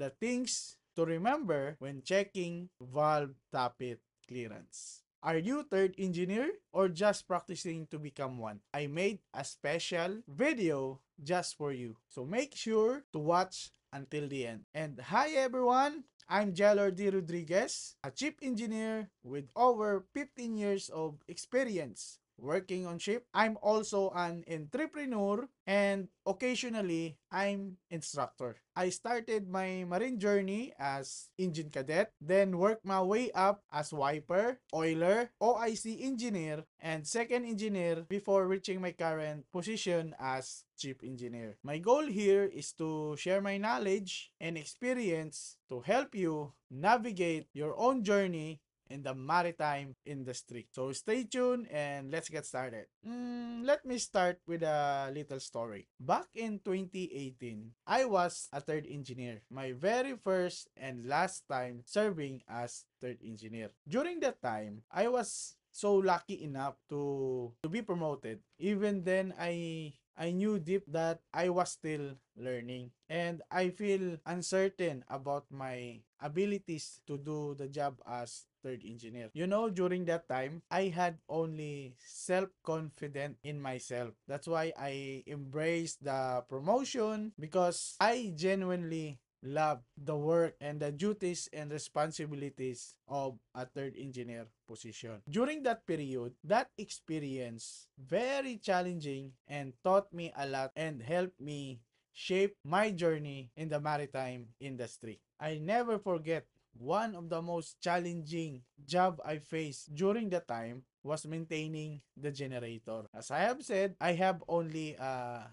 the things to remember when checking valve tappet clearance. Are you third engineer or just practicing to become one? I made a special video just for you. So make sure to watch until the end. And hi everyone, I'm Jelor D. Rodriguez, a chief engineer with over 15 years of experience working on ship. I'm also an entrepreneur and occasionally I'm instructor. I started my marine journey as engine cadet, then worked my way up as wiper, oiler, OIC engineer, and second engineer before reaching my current position as chief engineer. My goal here is to share my knowledge and experience to help you navigate your own journey in the maritime industry. So stay tuned and let's get started. Let me start with a little story. Back in 2018, I was a third engineer. My very first and last time serving as third engineer. During that time, I was so lucky enough to be promoted. Even then, I knew deep that I was still learning and I feel uncertain about my abilities to do the job as third engineer. You know, during that time, I had only self-confident in myself. That's why I embraced the promotion because I genuinely love the work and the duties and responsibilities of a third engineer position. During that period, that experience very challenging and taught me a lot and helped me shape my journey in the maritime industry. I never forget one of the most challenging job I faced during the time was maintaining the generator. As I have said, I have only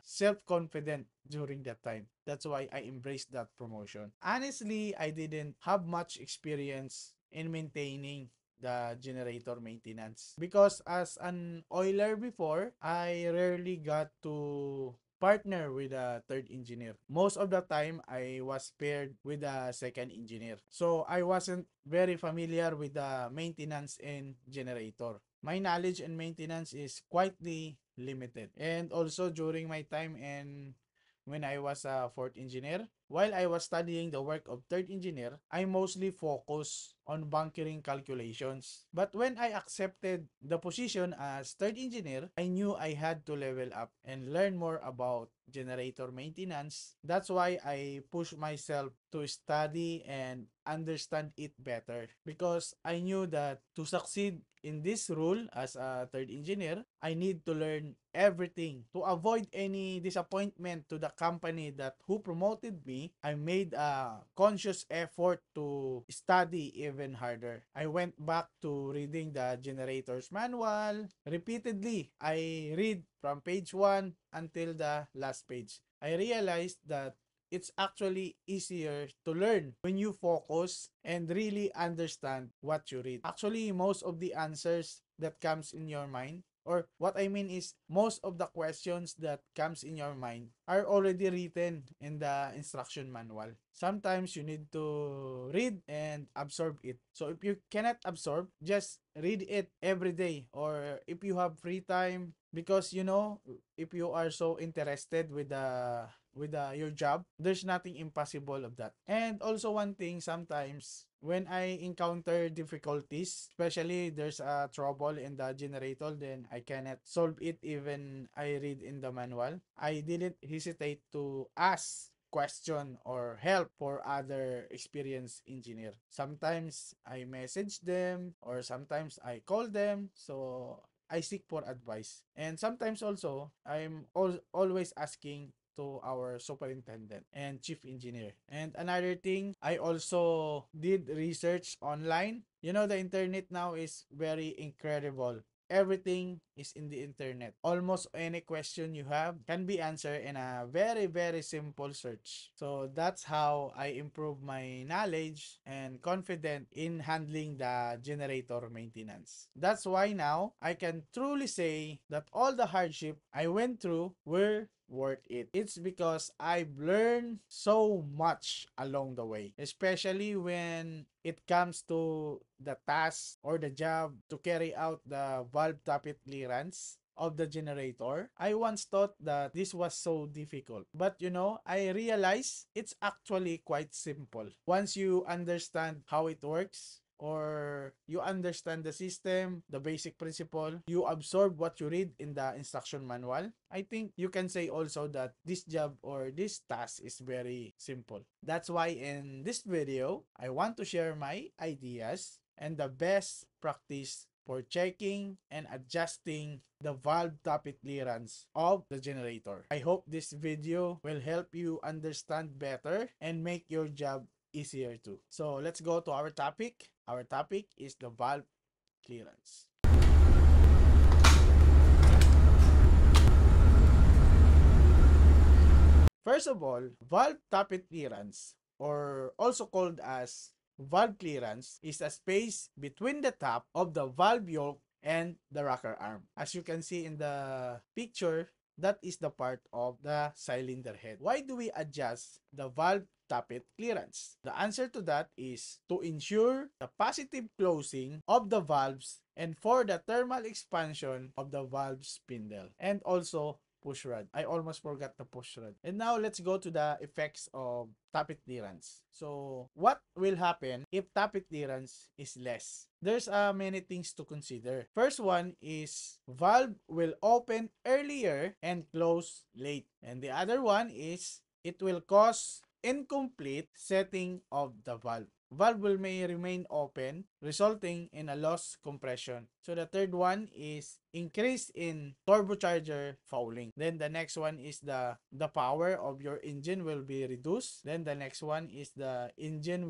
self-confident during that time. That's why I embraced that promotion. Honestly, I didn't have much experience in maintaining the generator maintenance because as an oiler before, I rarely got to partner with a third engineer. Most of the time, I was paired with a second engineer. So I wasn't very familiar with the maintenance and generator. My knowledge and maintenance is quietly limited. And also during my time and when I was a fourth engineer, while I was studying the work of third engineer, I mostly focused on bunkering calculations. But when I accepted the position as third engineer, I knew I had to level up and learn more about generator maintenance. That's why I pushed myself to study and understand it better because I knew that to succeed in this role as a third engineer, I need to learn everything to avoid any disappointment to the company that who promoted me. I made a conscious effort to study even harder. I went back to reading the generator's manual repeatedly. I read from page 1 until the last page. I realized that it's actually easier to learn when you focus and really understand what you read. Actually, most of the answers that comes in your mind, or what I mean is most of the questions that comes in your mind are already written in the instruction manual. Sometimes you need to read and absorb it. So if you cannot absorb, just read it every day, or if you have free time, because you know, if you are so interested with your job, there's nothing impossible of that. And also one thing, sometimes when I encounter difficulties, especially there's a trouble in the generator, then I cannot solve it even I read in the manual. I didn't hesitate to ask question or help for other experienced engineer. Sometimes I message them or sometimes I call them. So I seek for advice. And sometimes also I'm always asking to our superintendent and chief engineer. And another thing, I also did research online. You know, the internet now is very incredible. Everything is in the internet. Almost any question you have can be answered in a very, very simple search. So that's how I improve my knowledge and confident in handling the generator maintenance. That's why now I can truly say that all the hardship I went through were worth it. It's because I've learned so much along the way, especially when it comes to the task or the job to carry out the valve tappet clearance. of the generator. I once thought that this was so difficult. But I realized it's actually quite simple. Once you understand how it works, or you understand the system, the basic principle, you absorb what you read in the instruction manual, I think you can say also that this job or this task is very simple. That's why in this video, I want to share my ideas and the best practice for checking and adjusting the valve tappet clearance of the generator. I hope this video will help you understand better and make your job easier too. So let's go to our topic. Our topic is the valve clearance. First of all, valve tappet clearance, or also called as valve clearance, is a space between the top of the valve yoke and the rocker arm. As you can see in the picture, that is the part of the cylinder head. Why do we adjust the valve tappet clearance? The answer to that is to ensure the positive closing of the valves and for the thermal expansion of the valve spindle, and also push rod. I almost forgot the push rod. And now let's go to the effects of tappet clearance. So what will happen if tappet clearance is less? There's many things to consider. First one is valve will open earlier and close late. And the other one is it will cause incomplete setting of the valve. Valve will may remain open, resulting in a loss compression. So the third one is increase in turbocharger fouling. Then the next one is the power of your engine will be reduced. Then the next one is the engine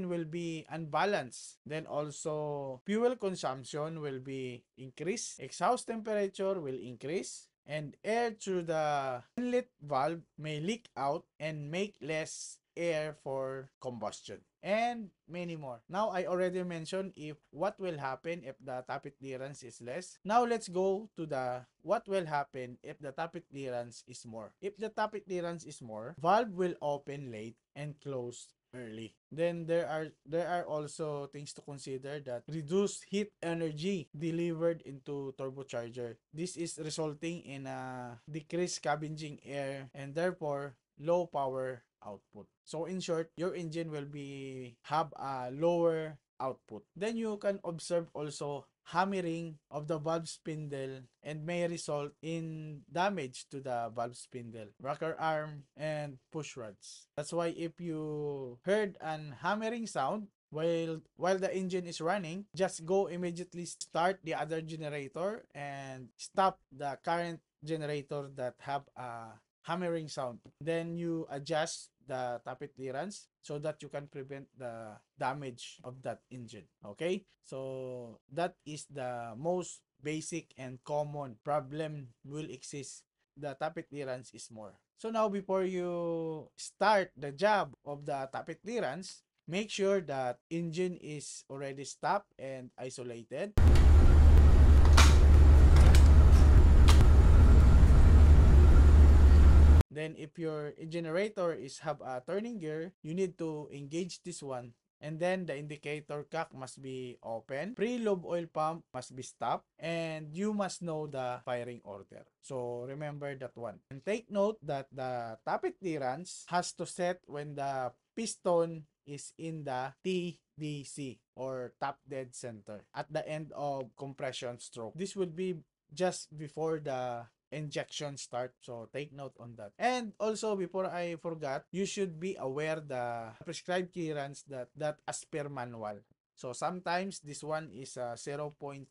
will be unbalanced. Then also fuel consumption will be increased. Exhaust temperature will increase. And air through the inlet valve may leak out and make less air for combustion, and many more. Now I already mentioned if what will happen if the tappet clearance is less. Now let's go to the what will happen if the tappet clearance is more. If the tappet clearance is more, valve will open late and close early. Then there are also things to consider, that reduced heat energy delivered into turbocharger. This is resulting in a decreased scavenging air and therefore low power output. So in short, your engine will have a lower output. Then you can observe also hammering of the valve spindle and may result in damage to the valve spindle, rocker arm, and push rods. That's why if you heard an hammering sound while the engine is running, just go immediately start the other generator and stop the current generator that have a hammering sound. Then you adjust the tappet clearance so that you can prevent the damage of that engine. Okay? So that is the most basic and common problem will exist. The tappet clearance is more. So now before you start the job of the tappet clearance, make sure that engine is already stopped and isolated. Then if your generator have a turning gear, you need to engage this one. And then the indicator cock must be open. Pre-lobe oil pump must be stopped. And you must know the firing order. So remember that one. And take note that the tappet clearance has to set when the piston is in the TDC, or top dead center, at the end of compression stroke. This would be just before the injection start, so take note on that. And also, before I forgot, you should be aware the prescribed clearance that as per manual. So sometimes this one is 0.3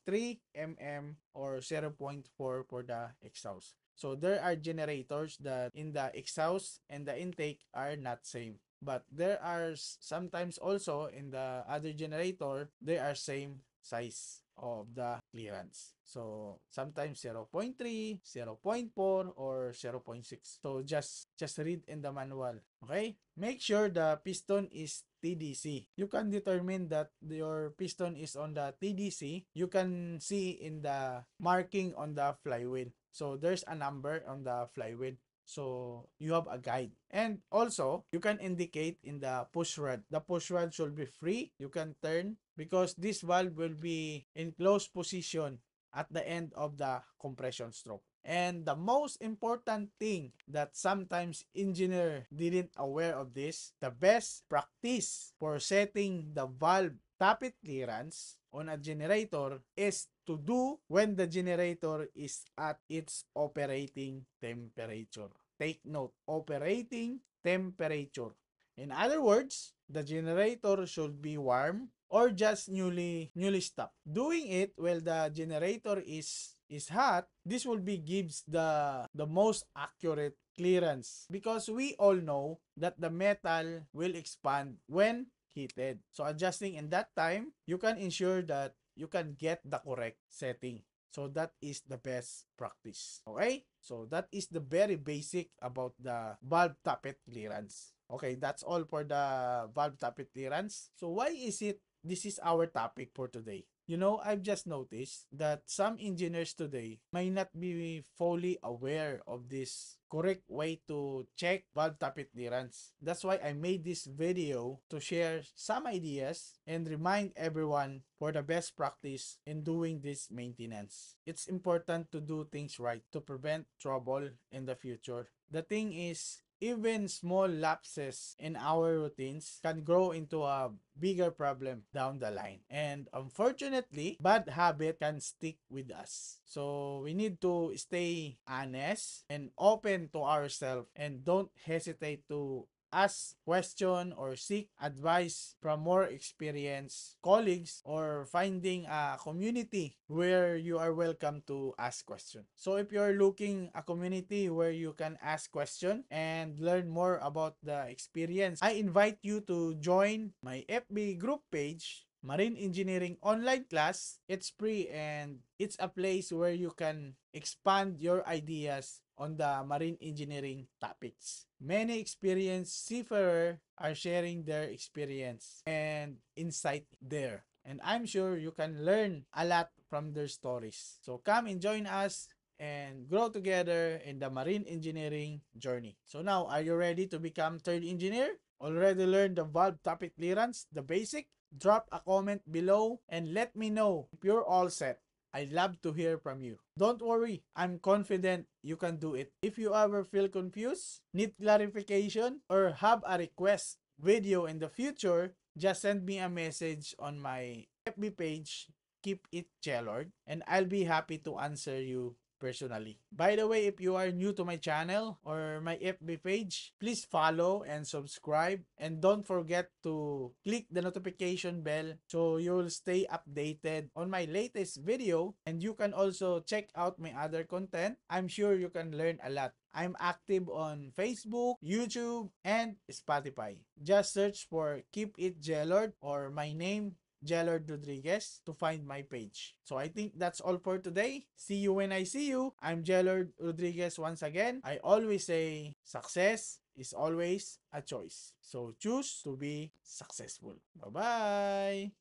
mm or 0.4 for the exhaust. So there are generators that in the exhaust and the intake are not same. But there are sometimes also in the other generator, they are same size of the clearance. So sometimes 0.3, 0.4, or 0.6. So just read in the manual. Okay? Make sure the piston is TDC. You can determine that your piston is on the TDC. You can see in the marking on the flywheel. So there's a number on the flywheel. So you have a guide. And also, you can indicate in the push rod. The push rod should be free. You can turn because this valve will be in closed position at the end of the compression stroke. And the most important thing that sometimes engineer didn't aware of this, the best practice for setting the valve tappet clearance on a generator is to do when the generator is at its operating temperature. Take note, operating temperature. In other words, the generator should be warm or just newly stopped. Doing it while the generator is hot, this will be gives the most accurate clearance, because we all know that the metal will expand when heated. So adjusting in that time, you can ensure that you can get the correct setting. So that is the best practice. Okay? So that is the very basic about the valve tappet clearance. Okay, that's all for the valve tappet clearance. So why is it this is our topic for today? You know, I've just noticed that some engineers today may not be fully aware of this correct way to check valve tappet clearance. That's why I made this video to share some ideas and remind everyone for the best practice in doing this maintenance. It's important to do things right to prevent trouble in the future. The thing is, even small lapses in our routines can grow into a bigger problem down the line. And unfortunately, bad habit can stick with us. So we need to stay honest and open to ourselves, and don't hesitate to ask question or seek advice from more experienced colleagues, or finding a community where you are welcome to ask question. So if you're looking a community where you can ask question and learn more about the experience, I invite you to join my FB group page, Marine Engineering Online Class. It's free and it's a place where you can expand your ideas on the marine engineering topics. Many experienced seafarer are sharing their experience and insight there. And I'm sure you can learn a lot from their stories. So come and join us and grow together in the marine engineering journey. So now, are you ready to become third engineer? Already learned the valve tappet clearance, the basic? Drop a comment below and let me know if you're all set. I'd love to hear from you. Don't worry, I'm confident you can do it. If you ever feel confused, need clarification, or have a request video in the future, just send me a message on my FB page, Keep It Jelord, and I'll be happy to answer you personally. By the way, if you are new to my channel or my FB page, please follow and subscribe, and don't forget to click the notification bell so you'll stay updated on my latest video. And you can also check out my other content. I'm sure you can learn a lot. I'm active on Facebook, YouTube, and Spotify. Just search for Keep It Jelord or my name, Jelord Rodriguez, to find my page. So I think that's all for today. See you when I see you. I'm Jelord Rodriguez once again. I always say success is always a choice. So choose to be successful. Bye-bye!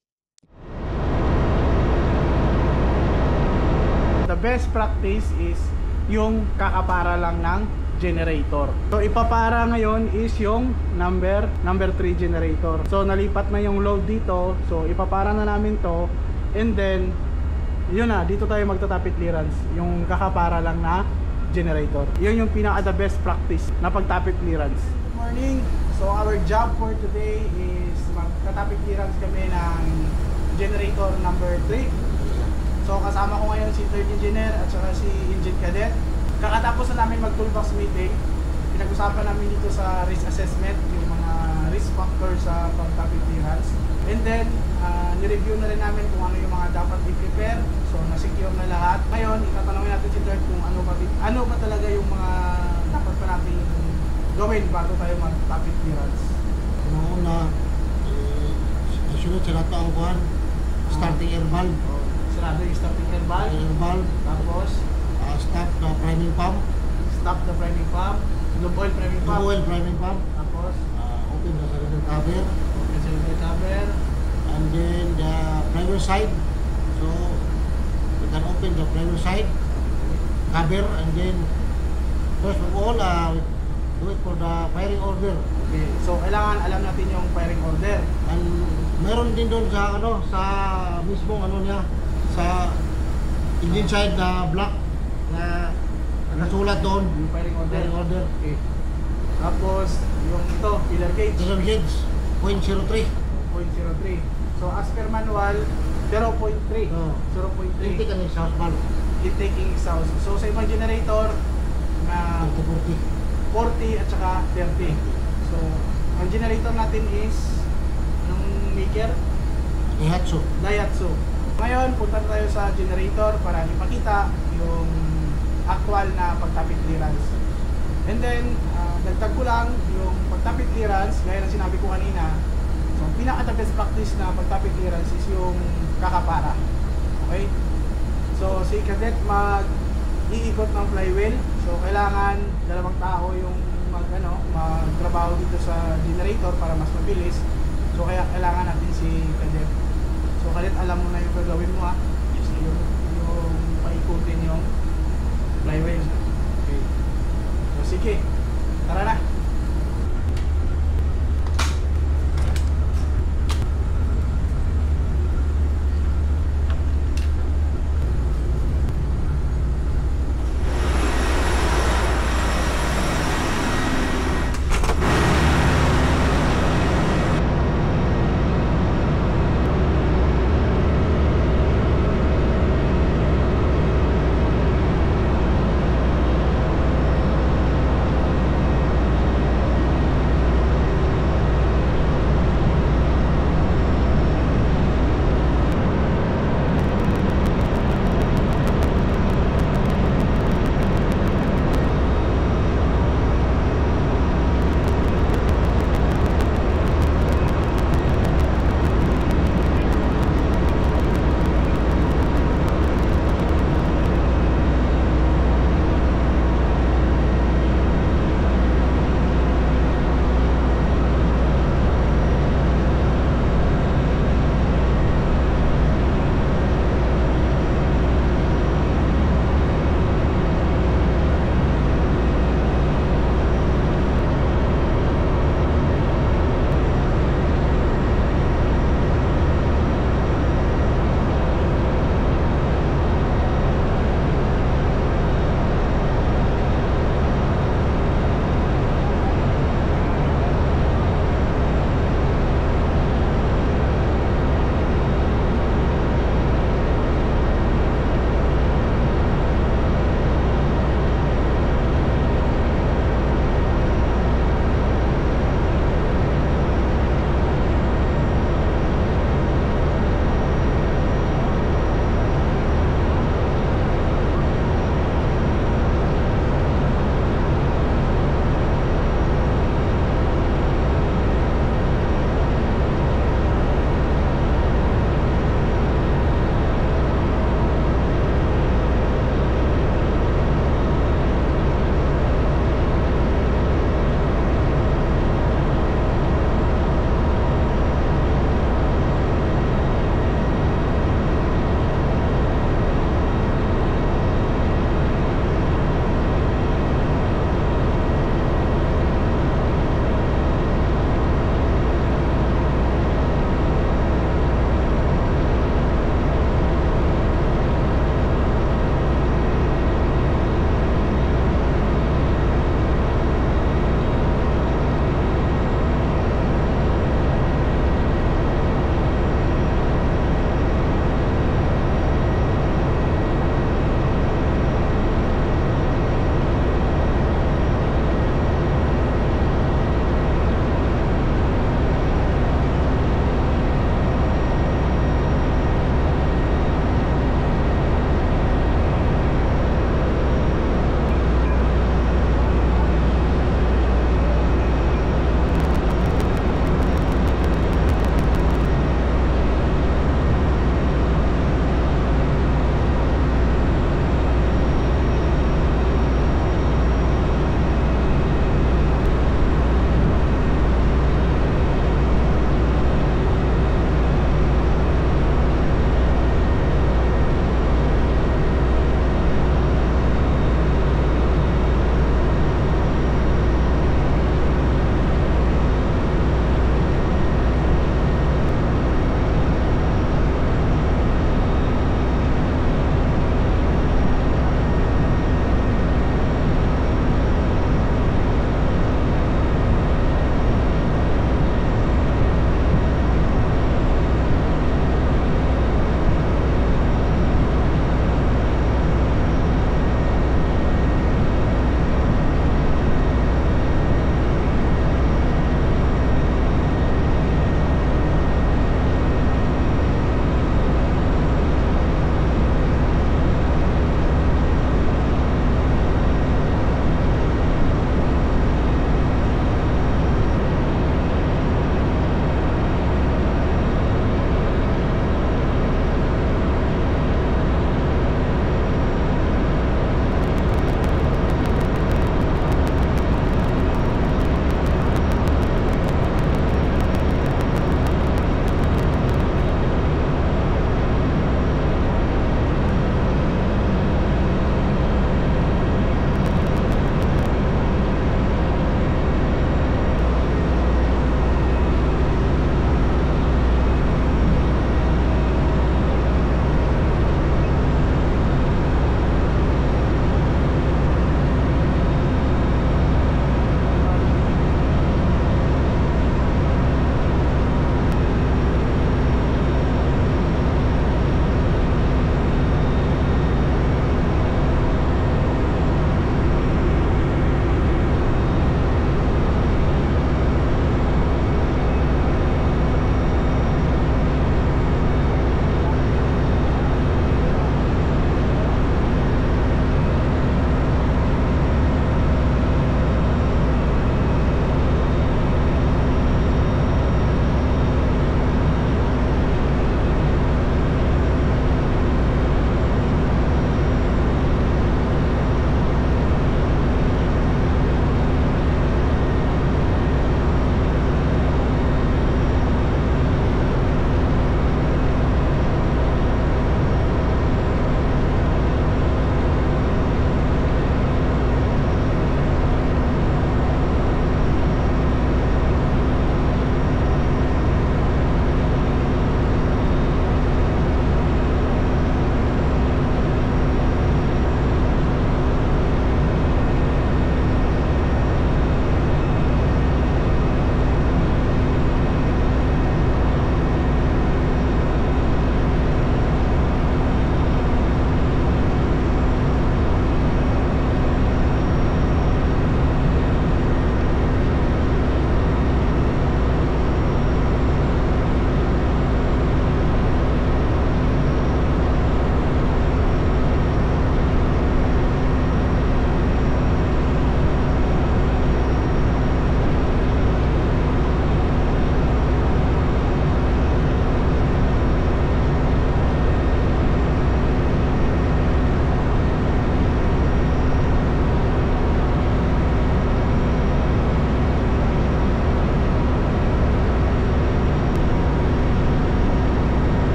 The best practice is yung kakapara lang ng generator. So ipapara ngayon is yung number 3 generator. So nalipat na yung load dito. So ipapara na namin to, and then yun na, dito tayo magta-tappet clearance, yung kakapara lang na generator. Yun yung pinaka the best practice na pag-tappet clearance. Good morning. So our job for today is magta-tappet clearance kami ng generator number 3. So kasama ko ngayon si third engineer at saka si engine cadet. Kakatapos na namin mag-toolbox meeting, pinag-usapan namin dito sa risk assessment yung mga risk factors sa pag-tappet clearance. And then, nireview na rin namin kung ano yung mga dapat i-prepare. So, na-secure na lahat. Ngayon, itatanungin natin si Third kung ano ba talaga yung mga dapat pa natin gawin bago tayo mag-tappet clearance. Una, sunod sa lahat ang buwan, starting air valve. Sarado yung starting air valve. Air valve. Tapos, Stop the priming pump. Stop the priming pump. Lube oil priming pump. Lube oil priming pump. Tapos, open the cylinder cover. Open cylinder cover. And then the primer side. So we can open the primer side cover, and then first of all do it for the firing order. Okay. So kailangan alam natin yung firing order. And meron din doon sa sa mismong niya, sa engine side na black na nakasulat doon. Yung firing order. Firing order. Okay. Tapos, yung ito, pillar gauge. Pillar gauge, 0.03. 0.03. So, as per manual, 0.3. Oh. 0.3. Intake ang exhaust valve. Intaking exhaust. So, sa ibang generator, na 40. 40 at saka 30. So, ang generator natin is anong maker? Daihatsu. Daihatsu. Ngayon, punta tayo sa generator para ipakita yung actual na pagtapit clearance. And then, dagdag ko lang yung pagtapit clearance, gaya ng sinabi ko kanina. So, pinaka best practice na pagtapit clearance is yung kakapara. Okay? So, si cadet mag-iikot ng flywheel. So, kailangan dalawang tao yung magtrabaho dito sa generator para mas mabilis. So, kaya kailangan natin si cadet. So, cadet, alam mo na yung gagawin mo ha. Yung paikutin yung flywheel. Okay. So, sige. Tara na.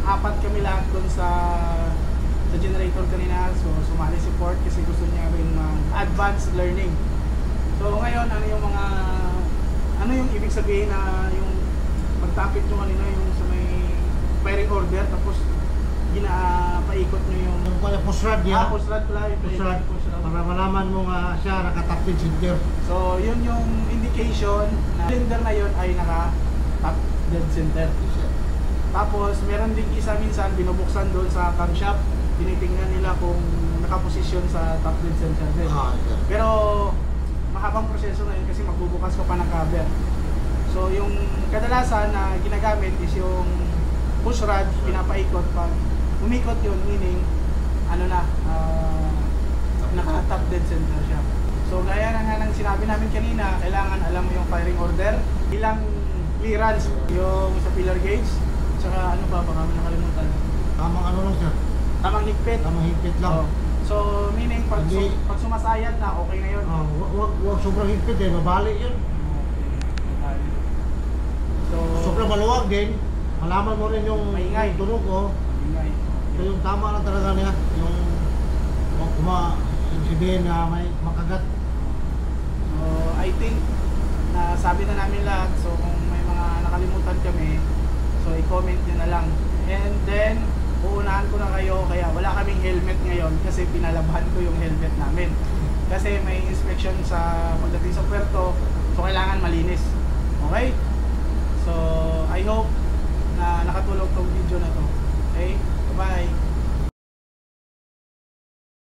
apat kami lahat doon sa generator kanina. So sumali si Port kasi gusto niya rin advanced learning. So ngayon ano yung ibig sabihin na yung pagtapit nyo kanina yung sa may firing order tapos paikot nyo yung Yung pala post-rad niya. post-rad pala yung Post-rad. post-rad. Para malaman mo nga siya naka-top-dead center. So yun yung indication na cylinder na yun ay naka top dead center. Tapos meron ding isa minsan binubuksan doon sa camshaft, tinitingnan nila kung nakaposisyon sa top dead center din. Sir. Pero mahabang proseso na yun kasi magbubukas ka pa ng cover. So yung kadalasan na ginagamit is yung push rod, pinapaikot pag umikot yun, meaning naka-top dead center siya. So gaya na nga ng sinabi namin kanina, kailangan alam mo yung firing order, ilang clearance, yung sa pillar gauge, tsaka ano ba, baka nakalimutan. Tamang ano lang sir. Tamang higpit. Tamang higpit lang. Oh. So meaning pag, Hindi. pag sumasayad na, okay na yun. Wag sobrang higpit eh, mabali yun. Okay. So, Sobrang maluwag din. Malaman mo rin yung Maingay. yung tunog ko. ingay. So yung tama lang talaga niya. Yung sabihin na may makagat. So I think na sabi na namin lahat. So kung may mga nakalimutan kami, so i-comment nyo na lang. And then uunahan ko na kayo, kaya wala kaming helmet ngayon kasi pinalabhan ko yung helmet namin. Kasi may inspection sa pagdating sa puerto, so kailangan malinis. Okay?